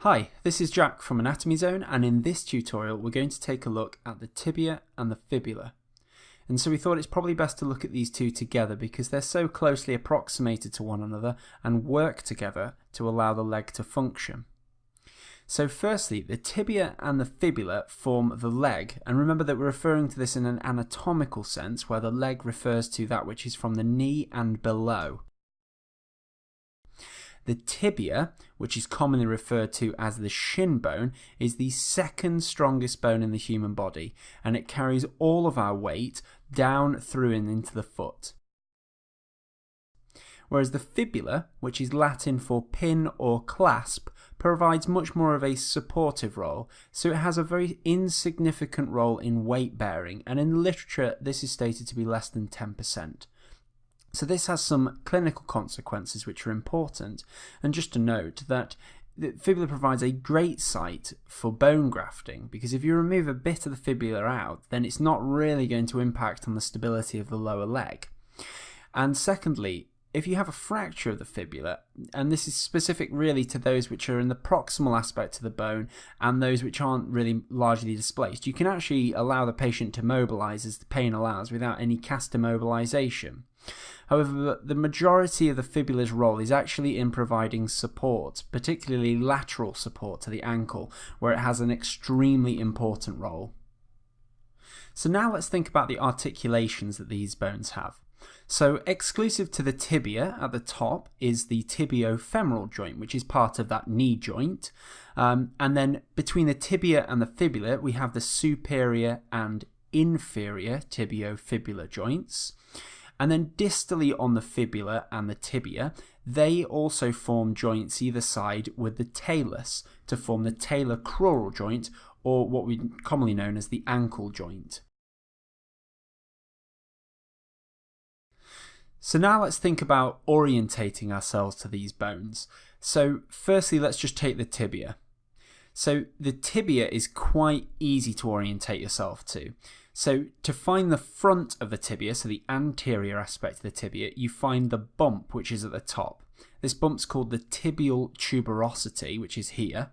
Hi, this is Jack from Anatomy Zone, and in this tutorial we're going to take a look at the tibia and the fibula. And so we thought it's probably best to look at these two together because they're so closely approximated to one another and work together to allow the leg to function. So firstly, the tibia and the fibula form the leg, and remember that we're referring to this in an anatomical sense where the leg refers to that which is from the knee and below. The tibia, which is commonly referred to as the shin bone, is the second strongest bone in the human body, and it carries all of our weight down through and into the foot. Whereas the fibula, which is Latin for pin or clasp, provides much more of a supportive role, so it has a very insignificant role in weight bearing, and in the literature this is stated to be less than 10%. So this has some clinical consequences which are important, and just to note that the fibula provides a great site for bone grafting, because if you remove a bit of the fibula out, then it's not really going to impact on the stability of the lower leg. And secondly, if you have a fracture of the fibula, and this is specific really to those which are in the proximal aspect of the bone and those which aren't really largely displaced, you can actually allow the patient to mobilize as the pain allows without any cast immobilization. However, the majority of the fibula's role is actually in providing support, particularly lateral support to the ankle, where it has an extremely important role. So now let's think about the articulations that these bones have. So exclusive to the tibia at the top is the tibiofemoral joint, which is part of that knee joint. And then between the tibia and the fibula, we have the superior and inferior tibiofibular joints. And then distally on the fibula and the tibia, they also form joints either side with the talus to form the talocrural joint, or what we commonly known as the ankle joint. So now let's think about orientating ourselves to these bones. So firstly, let's just take the tibia. So the tibia is quite easy to orientate yourself to. So to find the front of the tibia, so the anterior aspect of the tibia, you find the bump which is at the top. This bump's called the tibial tuberosity, which is here.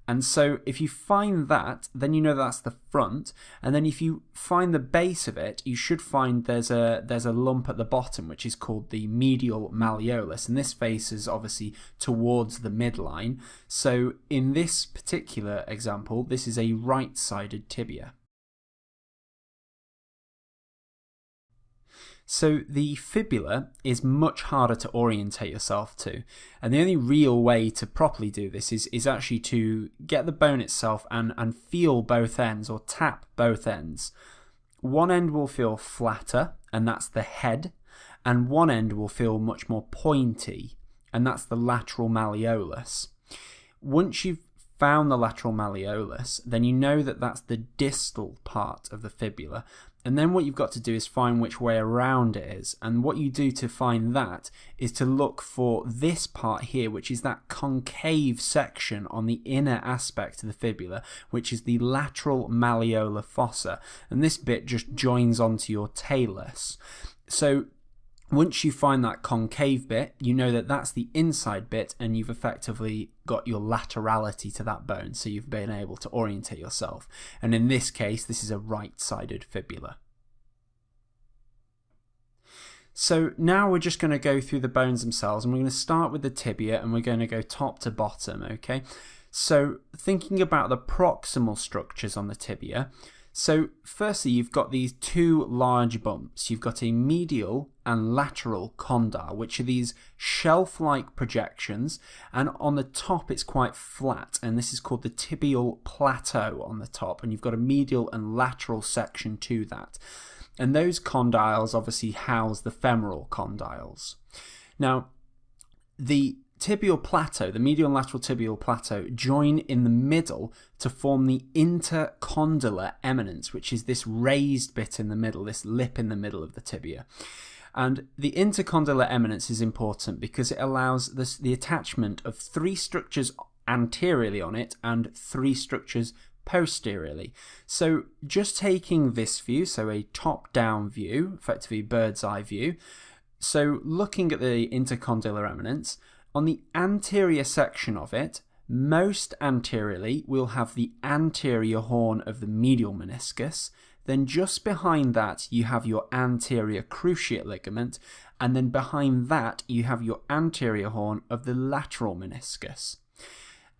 And so if you find that, then you know that's the front. And then if you find the base of it, you should find there's a lump at the bottom, which is called the medial malleolus. And this faces obviously towards the midline. So in this particular example, this is a right-sided tibia. So the fibula is much harder to orientate yourself to, and the only real way to properly do this is actually to get the bone itself and feel both ends, or tap both ends. One end will feel flatter, and that's the head, and one end will feel much more pointy, and that's the lateral malleolus. Once you've found the lateral malleolus, then you know that that's the distal part of the fibula. And then what you've got to do is find which way around it is. And what you do to find that is to look for this part here, which is that concave section on the inner aspect of the fibula, which is the lateral malleolar fossa. And this bit just joins onto your talus. So once you find that concave bit, you know that that's the inside bit, and you've effectively got your laterality to that bone, so you've been able to orientate yourself. And in this case, this is a right-sided fibula. So now we're just going to go through the bones themselves, and we're going to start with the tibia, and we're going to go top to bottom, okay? So thinking about the proximal structures on the tibia, so firstly, you've got these two large bumps. You've got a medial and lateral condyle, which are these shelf-like projections, and on the top it's quite flat, and this is called the tibial plateau on the top, and you've got a medial and lateral section to that. And those condyles obviously house the femoral condyles. Now, the tibial plateau, the medial and lateral tibial plateau, join in the middle to form the intercondylar eminence, which is this raised bit in the middle, this lip in the middle of the tibia. And the intercondylar eminence is important because it allows the attachment of three structures anteriorly on it and three structures posteriorly. So just taking this view, so a top-down view, effectively bird's eye view, so looking at the intercondylar eminence, on the anterior section of it, Most anteriorly, we'll have the anterior horn of the medial meniscus. Then just behind that, you have your anterior cruciate ligament. And then behind that, you have your anterior horn of the lateral meniscus.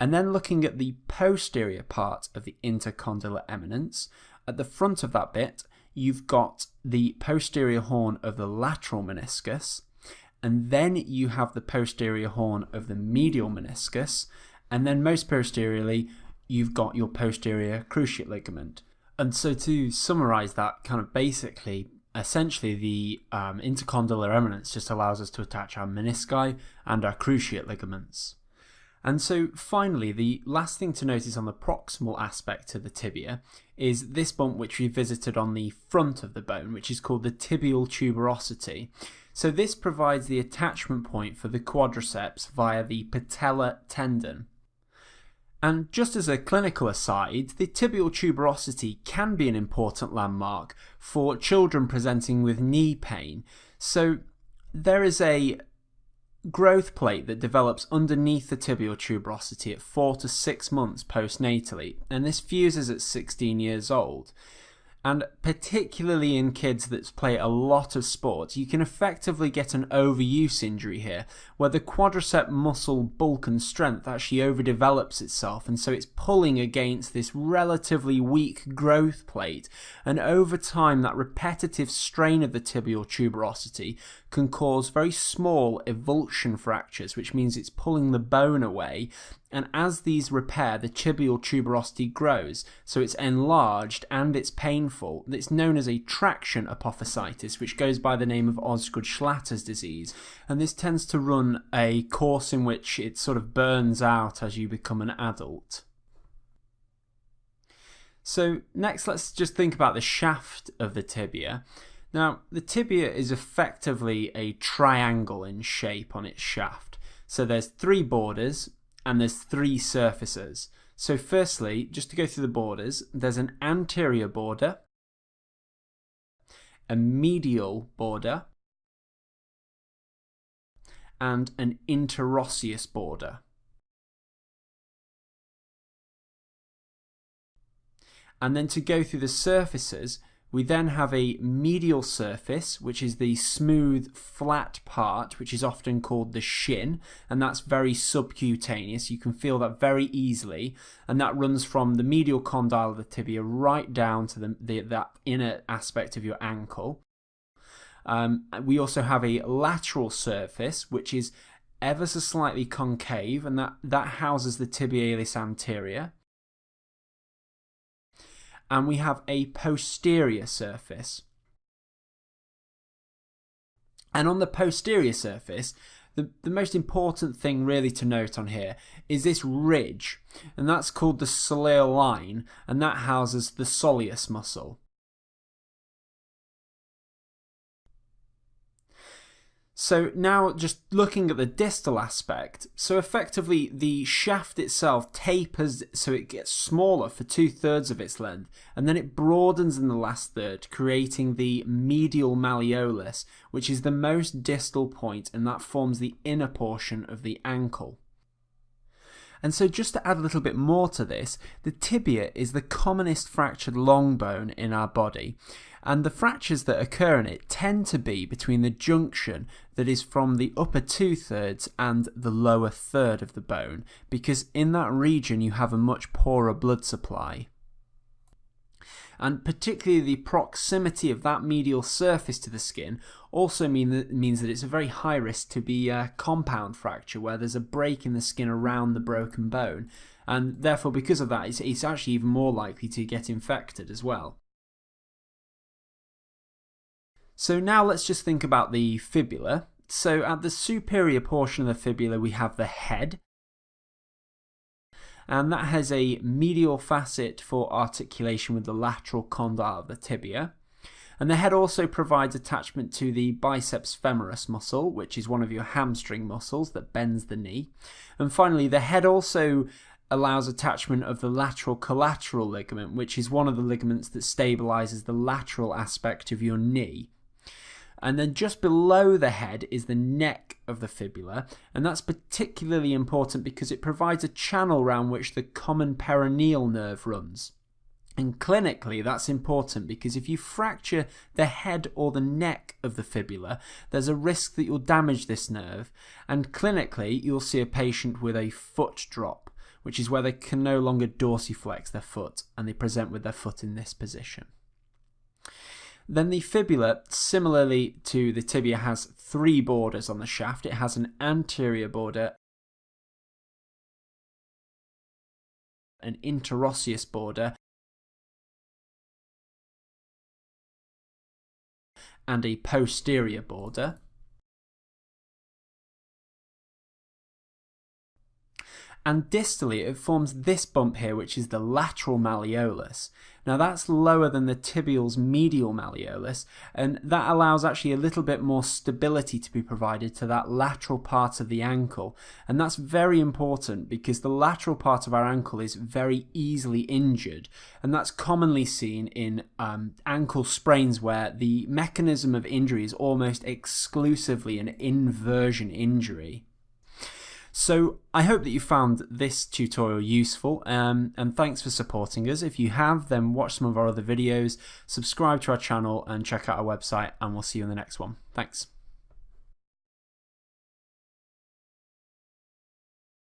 And then looking at the posterior part of the intercondylar eminence, at the front of that bit, you've got the posterior horn of the lateral meniscus, and then you have the posterior horn of the medial meniscus, and then most posteriorly, you've got your posterior cruciate ligament. And so to summarize that, kind of basically, essentially the intercondylar eminence just allows us to attach our menisci and our cruciate ligaments. And so finally, the last thing to notice on the proximal aspect of the tibia is this bump which we visited on the front of the bone, which is called the tibial tuberosity. So this provides the attachment point for the quadriceps via the patellar tendon. And just as a clinical aside, the tibial tuberosity can be an important landmark for children presenting with knee pain. So there is a growth plate that develops underneath the tibial tuberosity at 4 to 6 months postnatally, and this fuses at 16 years old. And particularly in kids that play a lot of sports, you can effectively get an overuse injury here, where the quadricep muscle bulk and strength actually overdevelops itself, and so it's pulling against this relatively weak growth plate, and over time that repetitive strain of the tibial tuberosity can cause very small avulsion fractures, which means it's pulling the bone away, and as these repair, the tibial tuberosity grows, so it's enlarged and it's painful. It's known as a traction apophysitis, which goes by the name of Osgood-Schlatter's disease, and this tends to run a course in which it sort of burns out as you become an adult. So next, let's just think about the shaft of the tibia. Now, the tibia is effectively a triangle in shape on its shaft. So there's 3 borders and there's 3 surfaces. So firstly, just to go through the borders, there's an anterior border, a medial border, and an interosseous border. And then to go through the surfaces, we then have a medial surface, which is the smooth, flat part, which is often called the shin, and that's very subcutaneous. You can feel that very easily, and that runs from the medial condyle of the tibia right down to that inner aspect of your ankle. We also have a lateral surface, which is ever so slightly concave, and that houses the tibialis anterior. And we have a posterior surface. And on the posterior surface, the most important thing really to note on here is this ridge, and that's called the soleal line, and that houses the soleus muscle. So now just looking at the distal aspect, so effectively the shaft itself tapers so it gets smaller for 2/3 of its length, and then it broadens in the last third, creating the medial malleolus, which is the most distal point, and that forms the inner portion of the ankle. And so just to add a little bit more to this, the tibia is the commonest fractured long bone in our body, and the fractures that occur in it tend to be between the junction that is from the upper 2/3 and the lower third of the bone, because in that region you have a much poorer blood supply. And particularly the proximity of that medial surface to the skin also means that it's a very high risk to be a compound fracture, where there's a break in the skin around the broken bone, and therefore because of that it's actually even more likely to get infected as well. So now let's just think about the fibula. So at the superior portion of the fibula we have the head, and that has a medial facet for articulation with the lateral condyle of the tibia. And the head also provides attachment to the biceps femoris muscle, which is one of your hamstring muscles that bends the knee. And finally, the head also allows attachment of the lateral collateral ligament, which is one of the ligaments that stabilizes the lateral aspect of your knee. And then just below the head is the neck of the fibula, and that's particularly important because it provides a channel around which the common peroneal nerve runs. And clinically, that's important because if you fracture the head or the neck of the fibula, there's a risk that you'll damage this nerve, and clinically, you'll see a patient with a foot drop, which is where they can no longer dorsiflex their foot, and they present with their foot in this position. Then the fibula, similarly to the tibia, has 3 borders on the shaft. It has an anterior border, an interosseous border, and a posterior border. And distally it forms this bump here, which is the lateral malleolus. Now that's lower than the tibial's medial malleolus, and that allows actually a little bit more stability to be provided to that lateral part of the ankle. And that's very important because the lateral part of our ankle is very easily injured, and that's commonly seen in ankle sprains where the mechanism of injury is almost exclusively an inversion injury. So I hope that you found this tutorial useful, and thanks for supporting us. If you have, then watch some of our other videos, subscribe to our channel and check out our website, and we'll see you in the next one. Thanks.